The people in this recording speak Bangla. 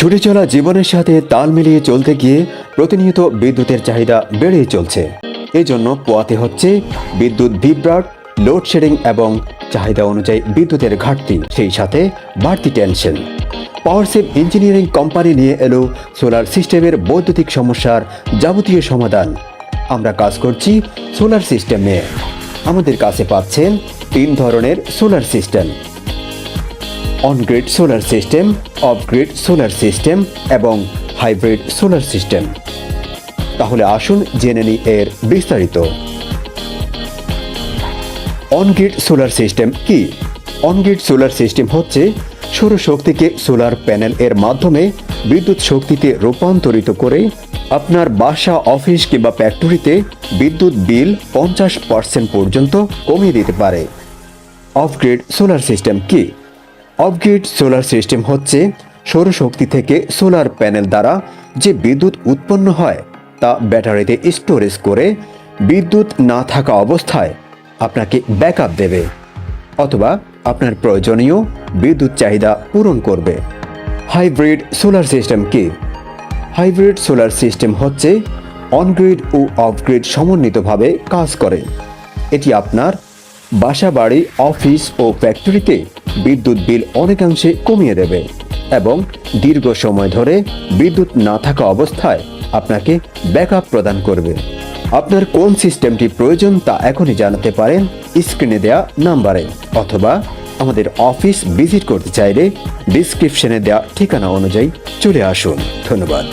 ছুটে চলা জীবনের সাথে তাল মিলিয়ে চলতে গিয়ে প্রতিনিয়ত বিদ্যুতের চাহিদা বেড়েই চলছে। এজন্য পোয়াতে হচ্ছে বিদ্যুৎ বিভ্রাট, লোডশেডিং এবং চাহিদা অনুযায়ী বিদ্যুতের ঘাটতি, সেই সাথে বাড়তি টেনশন। পাওয়ারসেভ ইঞ্জিনিয়ারিং কোম্পানি নিয়ে এলো সোলার সিস্টেমের বৈদ্যুতিক সমস্যার যাবতীয় সমাধান। আমরা কাজ করছি সোলার সিস্টেম নিয়ে। আমাদের কাছে পাচ্ছেন 3 ধরনের solar system: on-grid solar system, off-grid solar system এবং হাইব্রিড সোলার সিস্টেম। তাহলে আসুন জেনে নিই এর বিস্তারিত। অন-গ্রিড সোলার সিস্টেম কি? অন-গ্রিড সোলার সিস্টেম হচ্ছে সৌরশক্তিকে সোলার প্যানেল এর মাধ্যমে বিদ্যুৎ শক্তিতে রূপান্তরিত করে আপনার বাসা, অফিস কিংবা ফ্যাক্টরিতে বিদ্যুৎ বিল 50% পর্যন্ত কমিয়ে দিতে পারে। অফ-গ্রিড সোলার সিস্টেম কি? অফ-গ্রিড সোলার সিস্টেম হচ্ছে সৌরশক্তি থেকে সোলার প্যানেল দ্বারা যে বিদ্যুৎ উৎপন্ন হয় তা ব্যাটারিতে স্টোরেজ করে বিদ্যুৎ না থাকা অবস্থায় আপনাকে ব্যাকআপ দেবে অথবা আপনার প্রয়োজনীয় বিদ্যুৎ চাহিদা পূরণ করবে। হাইব্রিড সোলার সিস্টেম কি? হাইব্রিড সোলার সিস্টেম হচ্ছে অন-গ্রিড ও অফ-গ্রিড সমন্বিতভাবে কাজ করে। এটি আপনার বাসা, বাড়ি, অফিস ও ফ্যাক্টরিতে বিদ্যুৎ বিল অনেকাংশে কমিয়ে দেবে এবং দীর্ঘ সময় ধরে বিদ্যুৎ না থাকা অবস্থায় আপনাকে ব্যাকআপ প্রদান করবে। আপনার কোন সিস্টেমটি প্রয়োজন তা এখনই জানাতে পারেন স্ক্রিনে দেওয়া নাম্বারে, অথবা আমাদের অফিস ভিজিট করতে চাইলে ডিসক্রিপশনে দেওয়া ঠিকানা অনুযায়ী চলে আসুন। ধন্যবাদ।